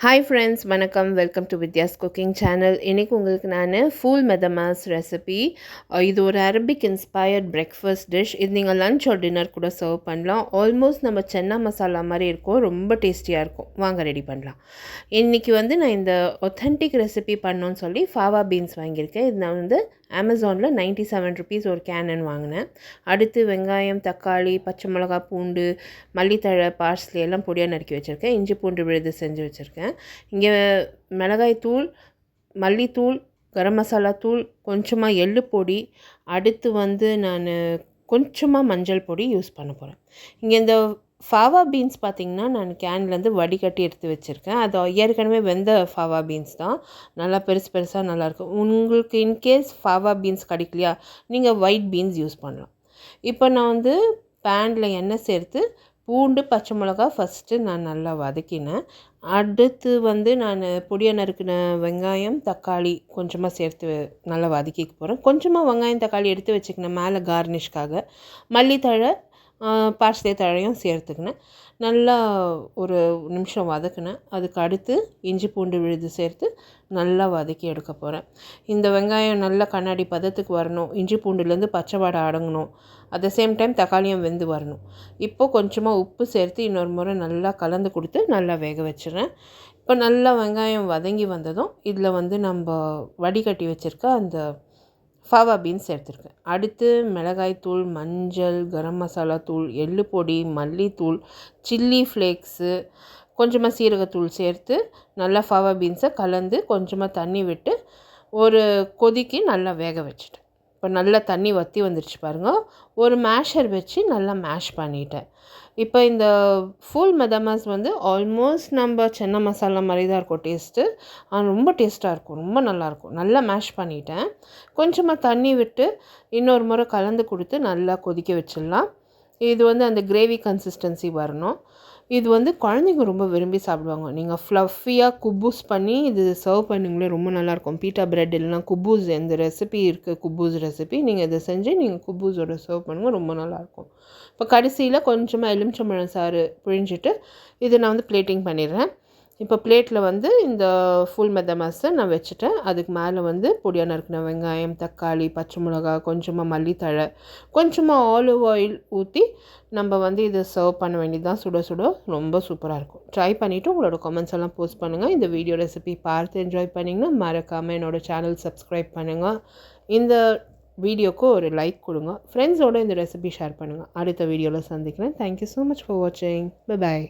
Hi friends, வணக்கம். Welcome to Vidya's cooking channel. இன்றைக்கி உங்களுக்கு நான் ஃபூல் மெதமாஸ் ரெசிபி. இது ஒரு அரபிக் இன்ஸ்பயர்ட் பிரேக்ஃபாஸ்ட் டிஷ். இது நீங்கள் லன்ச் ஒரு டின்னர் கூட சர்வ் பண்ணலாம். ஆல்மோஸ்ட் நம்ம சென்னா மசாலா மாதிரி இருக்கும். ரொம்ப டேஸ்டியாக இருக்கும். வாங்க ரெடி பண்ணலாம். இன்றைக்கி நான் இந்த ஒத்தென்டிக் ரெசிபி பண்ணோன்னு சொல்லி ஃபாவா பீன்ஸ் வாங்கியிருக்கேன். இது நான் அமேசானில் 97 ருபீஸ் ஒரு கேனன் வாங்கினேன். அடுத்து வெங்காயம், தக்காளி, பச்சை மிளகா, பூண்டு, மல்லித்தழை, பார்ஸ்லி எல்லாம் பொடியாக நறுக்கி வச்சுருக்கேன். இஞ்சி பூண்டு விழுது செஞ்சு வச்சுருக்கேன். இங்கே மிளகாய் தூள், மல்லித்தூள், கரம் மசாலா தூள், கொஞ்சமாக எள்ளு பொடி, அடுத்து நான் கொஞ்சமாக மஞ்சள் பொடி யூஸ் பண்ண போகிறேன். இங்கே இந்த ஃபாவா பீன்ஸ் பார்த்திங்கன்னா நான் கேன்லேருந்து வடிகட்டி எடுத்து வச்சுருக்கேன். அது ஏற்கனவே வெந்த ஃபாவா பீன்ஸ் தான். நல்லா பெருசு பெருசாக நல்லாயிருக்கும். உங்களுக்கு இன்கேஸ் ஃபாவா பீன்ஸ் கிடைக்கலையா, நீங்கள் ஒயிட் பீன்ஸ் யூஸ் பண்ணலாம். இப்போ நான் பேனில் எண்ணெய் சேர்த்து பூண்டு, பச்சை மிளகா ஃபஸ்ட்டு நான் நல்லா வதக்கினேன். அடுத்து நான் பொடியாக நறுக்கின வெங்காயம், தக்காளி கொஞ்சமாக சேர்த்து நல்லா வதக்கிக்க போகிறேன். கொஞ்சமாக வெங்காயம், தக்காளி எடுத்து வச்சுக்கினேன் மேலே கார்னிஷ்காக. மல்லித்தழை, பார்ஸ்லே தழையும் சேர்த்துக்கினேன். நல்லா ஒரு நிமிஷம் வதக்கினேன். அதுக்கு அடுத்து இஞ்சி பூண்டு விழுது சேர்த்து நல்லா வதக்கி எடுக்க போகிறேன். இந்த வெங்காயம் நல்லா கண்ணாடி பதத்துக்கு வரணும். இஞ்சி பூண்டுலேருந்து பச்சை வாடை அடங்கணும். அட் த சேம் டைம் தக்காளியும் வெந்து வரணும். இப்போது கொஞ்சமாக உப்பு சேர்த்து இன்னொரு முறை நல்லா கலந்து கொடுத்து நல்லா வேக வச்சிடுறேன். இப்போ நல்லா வெங்காயம் வதங்கி வந்ததும் இதில் நம்ம வடிகட்டி வச்சுருக்க அந்த ஃபாவா பீன்ஸ் எடுத்துருக்கேன். அடுத்து மிளகாய் தூள், மஞ்சள், கரம் மசாலா தூள், எள்ளு பொடி, மல்லித்தூள், சில்லி ஃப்ளேக்ஸு, கொஞ்சமாக சீரகத்தூள் சேர்த்து நல்லா ஃபாவா பீன்ஸை கலந்து கொஞ்சமாக தண்ணி விட்டு ஒரு கொதிக்கு நல்லா வேக வச்சுட்டேன். இப்போ நல்லா தண்ணி வற்றி வந்துடுச்சு பாருங்கள். ஒரு மேஷர் வச்சு நல்லா மேஷ் பண்ணிட்டேன். இப்போ இந்த ஃபூல் மெதமாஸ் ஆல்மோஸ்ட் நம்ம சென்னா மசாலா மாதிரி தான் இருக்கும் டேஸ்ட்டு. ஆனால் ரொம்ப டேஸ்ட்டாக இருக்கும். ரொம்ப நல்லாயிருக்கும். நல்லா மேஷ் பண்ணிட்டேன். கொஞ்சமாக தண்ணி விட்டு இன்னொரு முறை கலந்து கொடுத்து நல்லா கொதிக்க வச்சிடலாம். இது அந்த கிரேவி கன்சிஸ்டன்சி வரணும். இது குழந்தைங்க ரொம்ப விரும்பி சாப்பிடுவாங்க. நீங்கள் ஃப்ளஃபியாக குப்பூஸ் பண்ணி இது சர்வ் பண்ணிங்களே ரொம்ப நல்லாயிருக்கும். பீட்டா பிரெட் இல்லைனா குப்பூஸ், எந்த ரெசிபி இருக்குது குப்பூஸ் ரெசிபி, நீங்கள் இதை செஞ்சு நீங்கள் குப்பூஸோட சர்வ் பண்ணுங்கள். ரொம்ப நல்லாயிருக்கும். இப்போ கடைசியில் கொஞ்சமாக எலுமிச்சம்பழம் சாறு பிழிஞ்சிட்டு இதை நான் பிளேட்டிங் பண்ணிடுறேன். இப்போ பிளேட்டில் இந்த ஃபுல் மெதமாஸை நான் வச்சுட்டேன். அதுக்கு மேலே பொடியாக நறுக்கின வெங்காயம், தக்காளி, பச்சை மிளகா, கொஞ்சமாக மல்லித்தழை, கொஞ்சமாக ஆலிவ் ஆயில் ஊற்றி நம்ம இதை சர்வ் பண்ண வேண்டியதுதான். சுட சுட ரொம்ப சூப்பராக இருக்கும். ட்ரை பண்ணிவிட்டு உங்களோட கமெண்ட்ஸ் எல்லாம் போஸ்ட் பண்ணுங்கள். இந்த வீடியோ ரெசிபி பார்த்து என்ஜாய் பண்ணிங்கன்னா மறக்காமல் என்னோடய சேனல் சப்ஸ்கிரைப் பண்ணுங்கள். இந்த வீடியோக்கு ஒரு லைக் கொடுங்க. ஃப்ரெண்ட்ஸோடு இந்த ரெசிபி ஷேர் பண்ணுங்கள். அடுத்த வீடியோவில் சந்திக்கிறேன். தேங்க்யூ ஸோ மச் ஃபார் வாட்சிங். Bye bye.